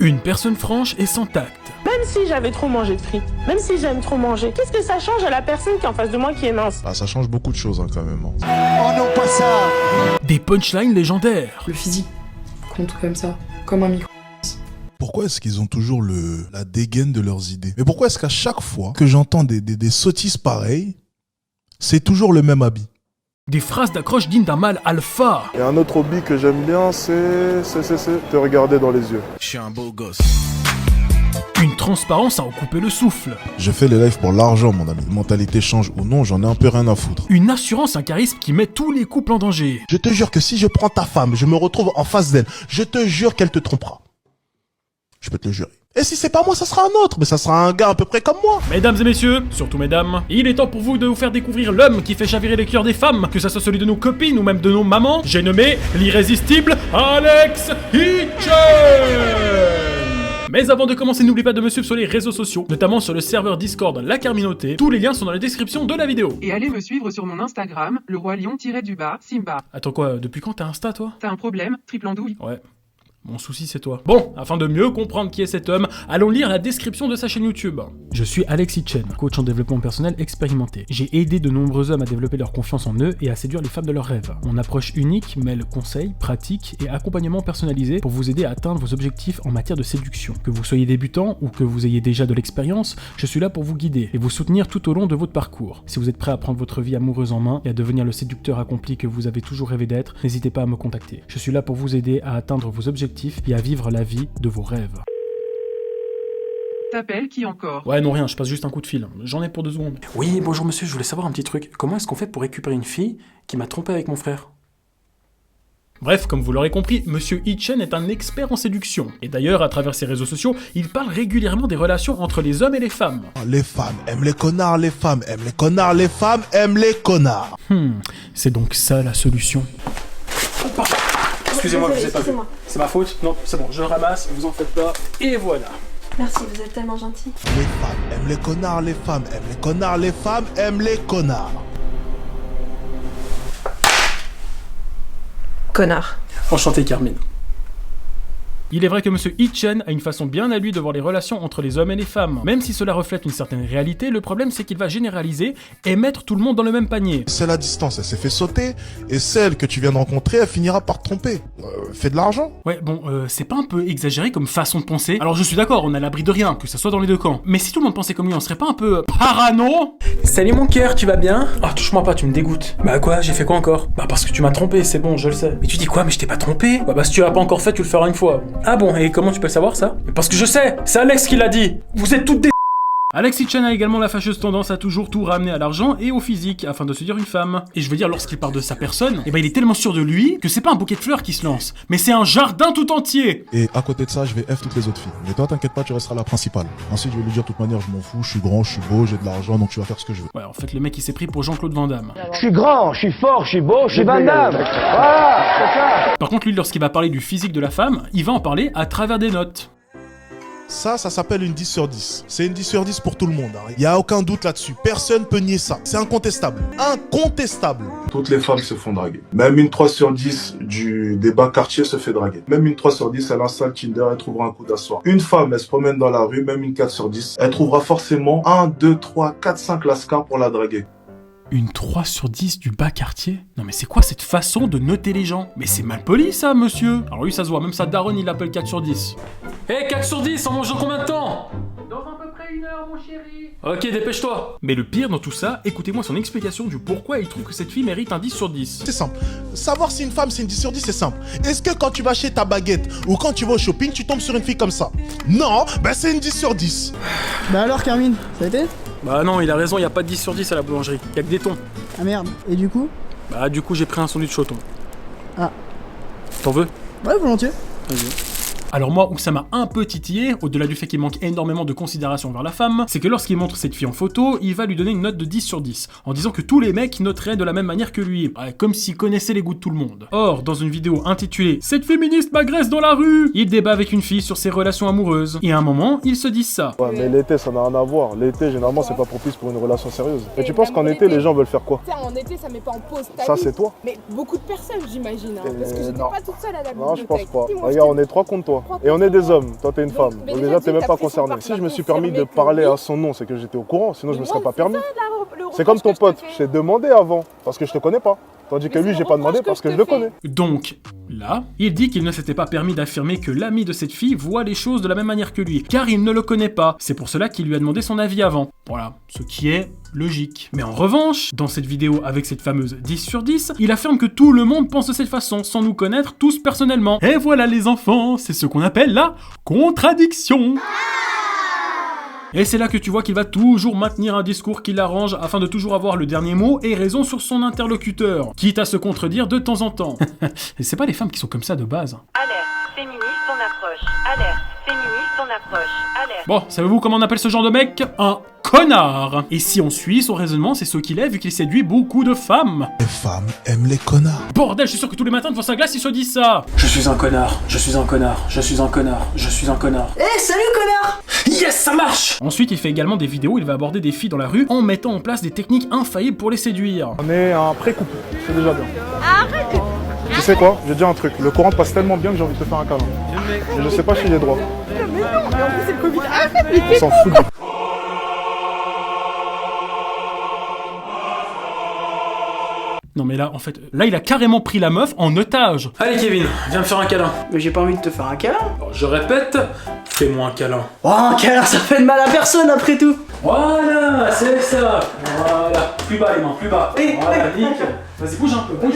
Une personne franche et sans tact. Même si j'avais trop mangé de frites, même si j'aime trop manger, qu'est-ce que ça change à la personne qui est en face de moi qui est mince? Ah, ça change beaucoup de choses quand même. Oh non, pas ça! Des punchlines légendaires. Le physique compte comme ça, comme un micro. Pourquoi est-ce qu'ils ont toujours la dégaine de leurs idées? Mais pourquoi est-ce qu'à chaque fois que j'entends des sottises pareilles, c'est toujours le même habit? Des phrases d'accroche dignes d'un mâle alpha. Et un autre hobby que j'aime bien, c'est te regarder dans les yeux. Je suis un beau gosse. Une transparence à en couper le souffle. Je fais les lives pour l'argent, mon ami. Mentalité change ou non, j'en ai un peu rien à foutre. Une assurance, un charisme qui met tous les couples en danger. Je te jure que si je prends ta femme, je me retrouve en face d'elle, je te jure qu'elle te trompera. Je peux te le jurer. Et si c'est pas moi, ça sera un autre, mais ça sera un gars à peu près comme moi. Mesdames et messieurs, surtout mesdames, il est temps pour vous de vous faire découvrir l'homme qui fait chavirer les cœurs des femmes, que ça soit celui de nos copines ou même de nos mamans. J'ai nommé l'irrésistible Alex Hitchen. Mais avant de commencer, n'oubliez pas de me suivre sur les réseaux sociaux, notamment sur le serveur Discord La Carminoté. Tous les liens sont dans la description de la vidéo. Et allez me suivre sur mon Instagram, le roi lion-du-bas, Simba. Attends quoi, depuis quand t'as Insta toi? T'as un problème? Triple andouille. Ouais. Mon souci c'est toi. Bon, afin de mieux comprendre qui est cet homme, allons lire la description de sa chaîne YouTube. Je suis Alex Hitchen, coach en développement personnel expérimenté. J'ai aidé de nombreux hommes à développer leur confiance en eux et à séduire les femmes de leurs rêves. Mon approche unique mêle conseils, pratiques et accompagnement personnalisé pour vous aider à atteindre vos objectifs en matière de séduction. Que vous soyez débutant ou que vous ayez déjà de l'expérience, je suis là pour vous guider et vous soutenir tout au long de votre parcours. Si vous êtes prêt à prendre votre vie amoureuse en main et à devenir le séducteur accompli que vous avez toujours rêvé d'être, n'hésitez pas à me contacter. Je suis là pour vous aider à atteindre vos objectifs et à vivre la vie de vos rêves. T'appelles qui encore? Ouais, non rien, je passe juste un coup de fil. J'en ai pour 2 secondes. Oui, bonjour monsieur, je voulais savoir un petit truc. Comment est-ce qu'on fait pour récupérer une fille qui m'a trompé avec mon frère? Bref, comme vous l'aurez compris, monsieur Hitchen est un expert en séduction. Et d'ailleurs, à travers ses réseaux sociaux, il parle régulièrement des relations entre les hommes et les femmes. Les femmes aiment les connards, les femmes aiment les connards, les femmes aiment les connards. C'est donc ça la solution. Excusez-moi, je vous ai pas vu. C'est ma faute? Non, c'est bon, je ramasse, vous en faites pas, et voilà. Merci, vous êtes tellement gentil. Les femmes aiment les connards, les femmes aiment les connards, les femmes aiment les connards. Connard. Enchanté Carmine. Il est vrai que monsieur Hitchen a une façon bien à lui de voir les relations entre les hommes et les femmes. Même si cela reflète une certaine réalité, le problème c'est qu'il va généraliser et mettre tout le monde dans le même panier. C'est la distance, elle s'est fait sauter, et celle que tu viens de rencontrer, elle finira par te tromper. Fais de l'argent. Ouais, bon, c'est pas un peu exagéré comme façon de penser? Alors je suis d'accord, on a l'abri de rien, que ça soit dans les deux camps. Mais si tout le monde pensait comme lui, on serait pas un peu parano? Salut mon cœur, tu vas bien? Ah, touche-moi pas, tu me dégoûtes. Bah quoi, j'ai fait quoi encore? Bah parce que tu m'as trompé, c'est bon, je le sais. Mais tu dis quoi? Mais je t'ai pas trompé? Bah si tu l'as pas encore fait, tu le feras une fois. Ah bon, et comment tu peux le savoir ça? Parce que je sais, c'est Alex qui l'a dit. Vous êtes toutes des... Alex Hitchen a également la fâcheuse tendance à toujours tout ramener à l'argent et au physique afin de séduire une femme. Et je veux dire, lorsqu'il parle de sa personne, il est tellement sûr de lui que c'est pas un bouquet de fleurs qui se lance, mais c'est un jardin tout entier. Et à côté de ça, je vais F toutes les autres filles. Mais toi, t'inquiète pas, tu resteras la principale. Ensuite, je vais lui dire de toute manière, je m'en fous, je suis grand, je suis beau, j'ai de l'argent, donc tu vas faire ce que je veux. Ouais, en fait, le mec il s'est pris pour Jean-Claude Van Damme. Je suis grand, je suis fort, je suis beau, je suis Van Damme. Voilà, c'est ça. Par contre, lui, lorsqu'il va parler du physique de la femme, il va en parler à travers des notes. Ça s'appelle une 10 sur 10. C'est une 10 sur 10 pour tout le monde. Il n'y a aucun doute là-dessus. Personne peut nier ça. C'est incontestable. Incontestable. Toutes les femmes se font draguer. Même une 3 sur 10 des bas quartiers se fait draguer. Même une 3 sur 10, elle installe Tinder, elle trouvera un coup d'asseoir. Une femme, elle se promène dans la rue, même une 4 sur 10, elle trouvera forcément 1, 2, 3, 4, 5 lascars pour la draguer. Une 3 sur 10 du bas quartier? Non mais c'est quoi cette façon de noter les gens? Mais c'est mal poli ça, monsieur. Alors lui ça se voit, même sa daronne il l'appelle 4 sur 10. Hé, 4 sur 10, on mange dans combien de temps? Dans à peu près 1 heure, mon chéri. Ok, dépêche-toi. Mais le pire dans tout ça, écoutez-moi son explication du pourquoi il trouve que cette fille mérite un 10 sur 10. C'est simple. Savoir si une femme c'est une 10 sur 10, c'est simple. Est-ce que quand tu vas chez ta baguette ou quand tu vas au shopping, tu tombes sur une fille comme ça? Non, bah c'est une 10 sur 10. Bah alors Carmine, ça a été? Bah non, il a raison, il y a pas de 10 sur 10 à la boulangerie. Il y a que des thons. Ah merde, et du coup? Bah du coup j'ai pris un sandwich au thon. Ah. T'en veux? Ouais, volontiers. Vas-y. Alors moi, où ça m'a un peu titillé, au-delà du fait qu'il manque énormément de considération vers la femme, c'est que lorsqu'il montre cette fille en photo, il va lui donner une note de 10 sur 10, en disant que tous les mecs noteraient de la même manière que lui, comme s'il connaissait les goûts de tout le monde. Or, dans une vidéo intitulée « Cette féministe m'agresse dans la rue », il débat avec une fille sur ses relations amoureuses, et à un moment, ils se disent ça. Ouais, mais l'été, ça n'a rien à voir. L'été, généralement, c'est pas propice pour une relation sérieuse. Et tu penses qu'en été, les gens veulent faire quoi? En été, ça met pas en pause ta Ça, vie. c'est toi. Mais beaucoup de personnes, j'imagine. Hein, parce que j'étais non. pas toute seule à la Non, je pense bibliothèque. pas. Si, moi, Regarde, je on est 3 contre toi. toi. Et on est des hommes, toi t'es une femme. Donc déjà t'es même pas concerné. Si je me suis permis de parler à son nom, c'est que j'étais au courant, sinon je me serais pas permis. C'est comme ton pote, je t'ai demandé avant, parce que je te connais pas. Tandis que lui, j'ai pas demandé parce que je le connais. Donc, là, il dit qu'il ne s'était pas permis d'affirmer que l'ami de cette fille voit les choses de la même manière que lui, car il ne le connaît pas. C'est pour cela qu'il lui a demandé son avis avant. Voilà, ce qui est logique. Mais en revanche, dans cette vidéo avec cette fameuse 10 sur 10, il affirme que tout le monde pense de cette façon, sans nous connaître tous personnellement. Et voilà les enfants, c'est ce qu'on appelle la contradiction. Et c'est là que tu vois qu'il va toujours maintenir un discours qui l'arrange afin de toujours avoir le dernier mot et raison sur son interlocuteur, quitte à se contredire de temps en temps. Et c'est pas les femmes qui sont comme ça de base. Alerte, féministe, on approche. Alerte, féministe, on approche. Alerte. Bon, savez-vous comment on appelle ce genre de mec? Un connard. Et si on suit son raisonnement, c'est ce qu'il est vu qu'il séduit beaucoup de femmes. Les femmes aiment les connards. Bordel, je suis sûr que tous les matins devant sa glace, il se dit ça. Je suis un connard, je suis un connard, je suis un connard, je suis un connard. Eh, salut connard! Yes, ça marche! Ensuite, il fait également des vidéos où il va aborder des filles dans la rue en mettant en place des techniques infaillibles pour les séduire. On est un pré-couple, c'est déjà bien. Arrête! Tu sais quoi? J'ai dit un truc, le courant passe tellement bien que j'ai envie de te faire un câlin. Mais je sais pas si j'ai droit. Mais non, mais en plus c'est le Covid. Arrête, On s'en fout. Non mais là, en fait, là il a carrément pris la meuf en otage. Allez Kevin, viens me faire un câlin. Mais j'ai pas envie de te faire un câlin. Alors, je répète, fais-moi un câlin. Oh, un câlin, ça fait de mal à personne après tout. Voilà, c'est ça. Voilà, plus bas les mains, plus bas. Voilà, nickel. Vas-y, bouge un peu. Bouge.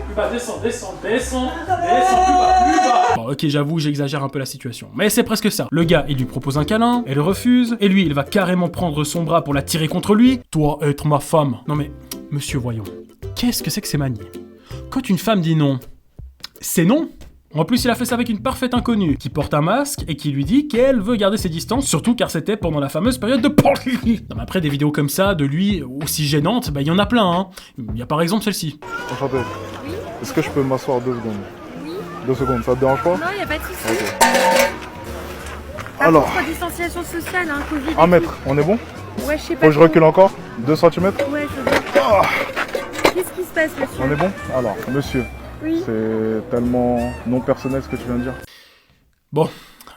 Plus bas, descends, plus bas. Bon, ok, j'avoue, j'exagère un peu la situation. Mais c'est presque ça. Le gars, il lui propose un câlin, elle refuse, et lui, il va carrément prendre son bras pour la tirer contre lui. Toi, être ma femme. Non mais, monsieur, voyons. Qu'est-ce que c'est que ces manies? Quand une femme dit non, c'est non. En plus, il a fait ça avec une parfaite inconnue, qui porte un masque et qui lui dit qu'elle veut garder ses distances, surtout car c'était pendant la fameuse période de pandémie. Non mais après, des vidéos comme ça, de lui, aussi gênantes, bah il y en a plein, hein. Il y a par exemple celle-ci. Enchanté. Oui. Est-ce que je peux m'asseoir 2 secondes? Oui. 2 secondes, ça te dérange pas? Non, y a pas de soucis. Okay. Alors, distanciation sociale, hein, Covid. 1 mètre, on est bon? Ouais, je sais pas. Faut que je recule encore? 2 cm? Ouais, je veux bien. Ah. Qu'est-ce qui se passe, monsieur? On est bon? Alors, monsieur. Oui. C'est tellement non personnel ce que tu viens de dire. Bon,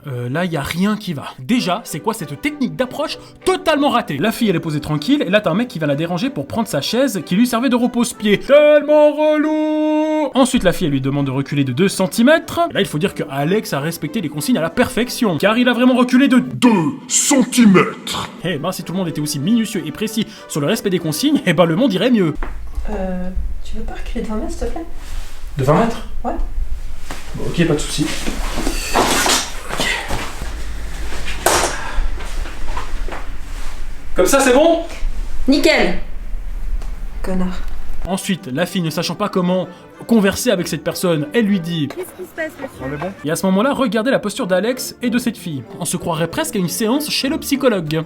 là, y a rien qui va. Déjà, c'est quoi cette technique d'approche totalement ratée? La fille, elle est posée tranquille, et là, t'as un mec qui va la déranger pour prendre sa chaise qui lui servait de repose-pied. Tellement relou! Ensuite, la fille, elle lui demande de reculer de 2 cm. Et là, il faut dire que Alex a respecté les consignes à la perfection, car il a vraiment reculé de 2 cm. Eh ben, si tout le monde était aussi minutieux et précis sur le respect des consignes, eh ben, le monde irait mieux. Tu veux pas reculer de 20 mètres, s'il te plaît? De 20 mètres? Ouais. Bon, ok, pas de soucis. Ok. Comme ça, c'est bon? Nickel. Connard. Ensuite, la fille, ne sachant pas comment converser avec cette personne, elle lui dit Qu'est-ce qui se passe, monsieur? On est bon? Et à ce moment-là, regardez la posture d'Alex et de cette fille. On se croirait presque à une séance chez le psychologue.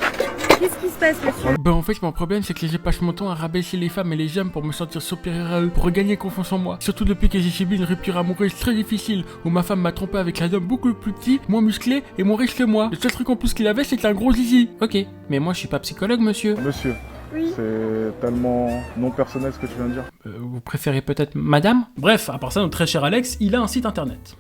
Qu'est-ce qui se passe, monsieur? Ben en fait, mon problème, c'est que je passe mon temps à rabaisser les femmes et les hommes pour me sentir supérieur à eux, pour regagner confiance en moi. Surtout depuis que j'ai subi une rupture amoureuse très difficile, où ma femme m'a trompé avec un homme beaucoup plus petit, moins musclé et moins riche que moi. Le seul truc en plus qu'il avait, c'était un gros zizi. Ok, mais moi je suis pas psychologue, monsieur. Monsieur. Oui. C'est tellement non personnel ce que tu viens de dire. Vous préférez peut-être madame? Bref, à part ça, notre très cher Alex, il a un site internet.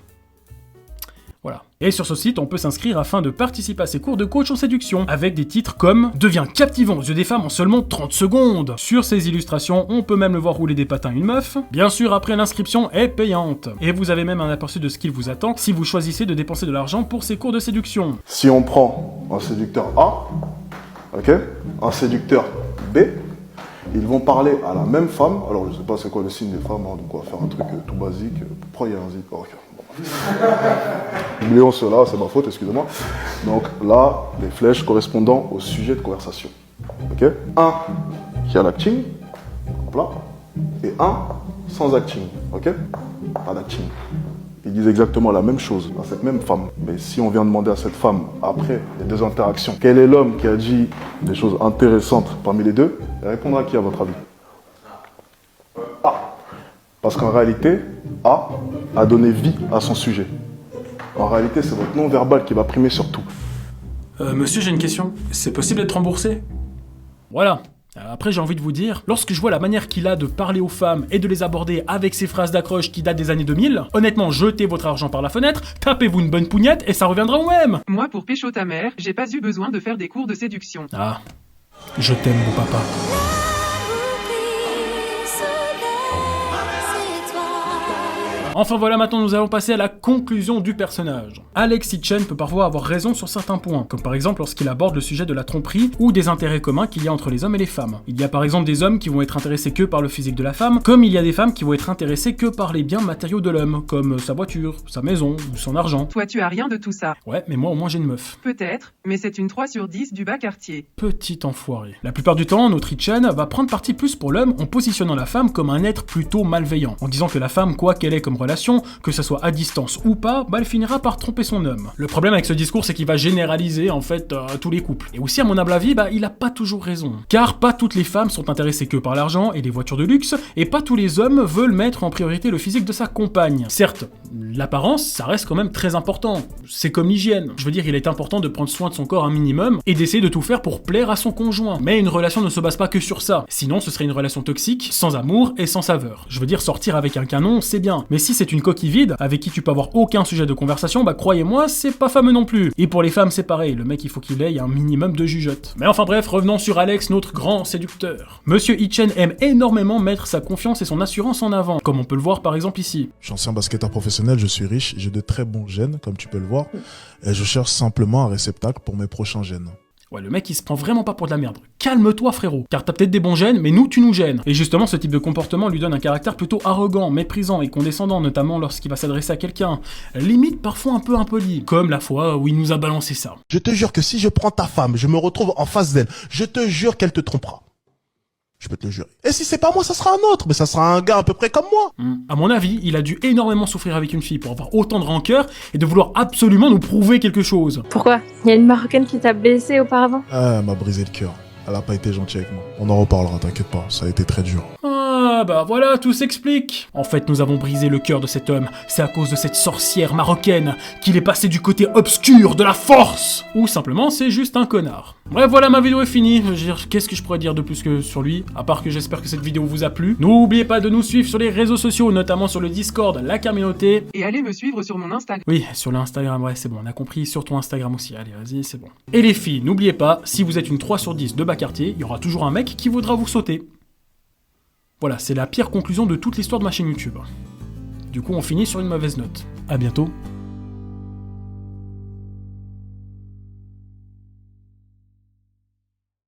Voilà. Et sur ce site, on peut s'inscrire afin de participer à ses cours de coach en séduction, avec des titres comme « Deviens captivant aux yeux des femmes en seulement 30 secondes ». Sur ces illustrations, on peut même le voir rouler des patins à une meuf. Bien sûr, après, l'inscription est payante. Et vous avez même un aperçu de ce qu'il vous attend si vous choisissez de dépenser de l'argent pour ces cours de séduction. Si on prend un séducteur A, ok, un séducteur B, ils vont parler à la même femme. Alors, je sais pas c'est quoi le signe des femmes, hein, donc on va faire un truc tout basique. Pourquoi il y a un zip? Ok, bon. Oublions cela, c'est ma faute, excusez-moi. Donc là, les flèches correspondant au sujet de conversation. Ok. Un qui a l'acting, là, et un sans acting. Ok. Pas d'acting. Ils disent exactement la même chose à cette même femme. Mais si on vient demander à cette femme, après les 2 interactions, quel est l'homme qui a dit des choses intéressantes parmi les 2, elle répondra à qui à votre avis? A. Parce qu'en réalité, A a donné vie à son sujet. En réalité, c'est votre non-verbal qui va primer sur tout. Monsieur, j'ai une question. C'est possible d'être remboursé? Voilà. Après j'ai envie de vous dire, lorsque je vois la manière qu'il a de parler aux femmes et de les aborder avec ces phrases d'accroche qui datent des années 2000, honnêtement jetez votre argent par la fenêtre, tapez-vous une bonne pougnette et ça reviendra au même. Moi pour pécho ta mère, j'ai pas eu besoin de faire des cours de séduction. Ah, je t'aime beau papa. Enfin voilà, maintenant nous allons passer à la conclusion du personnage. Alexis Chen peut parfois avoir raison sur certains points, comme par exemple lorsqu'il aborde le sujet de la tromperie ou des intérêts communs qu'il y a entre les hommes et les femmes. Il y a par exemple des hommes qui vont être intéressés que par le physique de la femme, comme il y a des femmes qui vont être intéressées que par les biens matériaux de l'homme, comme sa voiture, sa maison ou son argent. Toi tu as rien de tout ça. Ouais, mais moi au moins j'ai une meuf. Peut-être, mais c'est une 3 sur 10 du bas quartier. Petit enfoiré. La plupart du temps, notre Chen va prendre parti plus pour l'homme en positionnant la femme comme un être plutôt malveillant, en disant que la femme, quoi qu'elle ait comme relation, que ça soit à distance ou pas, bah elle finira par tromper son homme. Le problème avec ce discours, c'est qu'il va généraliser en fait tous les couples. Et aussi à mon humble avis, bah il a pas toujours raison. Car pas toutes les femmes sont intéressées que par l'argent et les voitures de luxe, et pas tous les hommes veulent mettre en priorité le physique de sa compagne. Certes, l'apparence, ça reste quand même très important. C'est comme l'hygiène. Je veux dire, il est important de prendre soin de son corps un minimum et d'essayer de tout faire pour plaire à son conjoint. Mais une relation ne se base pas que sur ça. Sinon, ce serait une relation toxique, sans amour et sans saveur. Je veux dire, sortir avec un canon, c'est bien. Mais si c'est une coquille vide, avec qui tu peux avoir aucun sujet de conversation, bah croyez-moi, c'est pas fameux non plus. Et pour les femmes, c'est pareil, le mec il faut qu'il ait un minimum de jugeote. Mais enfin bref, revenons sur Alex, notre grand séducteur. Monsieur Chen aime énormément mettre sa confiance et son assurance en avant, comme on peut le voir par exemple ici. Je suis ancien basketteur professionnel, je suis riche, j'ai de très bons gènes, comme tu peux le voir, et je cherche simplement un réceptacle pour mes prochains gènes. Ouais, le mec il se prend vraiment pas pour de la merde. Calme-toi frérot, car t'as peut-être des bons gènes, mais nous tu nous gênes. Et justement ce type de comportement lui donne un caractère plutôt arrogant, méprisant et condescendant, notamment lorsqu'il va s'adresser à quelqu'un. Limite parfois un peu impoli, comme la fois où il nous a balancé ça. Je te jure que si je prends ta femme, je me retrouve en face d'elle, je te jure qu'elle te trompera. Je peux te le jurer. Et si c'est pas moi, ça sera un autre, mais ça sera un gars à peu près comme moi. À mon avis, il a dû énormément souffrir avec une fille pour avoir autant de rancœur et de vouloir absolument nous prouver quelque chose. Pourquoi? Il y a une Marocaine qui t'a blessé auparavant? Ah, elle m'a brisé le cœur. Elle a pas été gentille avec moi. On en reparlera, t'inquiète pas, ça a été très dur. Ah bah voilà, tout s'explique. En fait, nous avons brisé le cœur de cet homme. C'est à cause de cette sorcière marocaine qu'il est passé du côté obscur de la force. Ou simplement, c'est juste un connard. Bref, voilà, ma vidéo est finie. Je veux dire, qu'est-ce que je pourrais dire de plus que sur lui? À part que j'espère que cette vidéo vous a plu. N'oubliez pas de nous suivre sur les réseaux sociaux, notamment sur le Discord, la communauté. Et allez me suivre sur mon Instagram. Oui, sur l'Instagram, ouais, c'est bon, on a compris. Sur ton Instagram aussi, allez, vas-y, c'est bon. Et les filles, n'oubliez pas, si vous êtes une 3 sur 10 de bas quartier, il y aura toujours un mec qui voudra vous sauter. Voilà, c'est la pire conclusion de toute l'histoire de ma chaîne YouTube. Du coup, on finit sur une mauvaise note. À bientôt.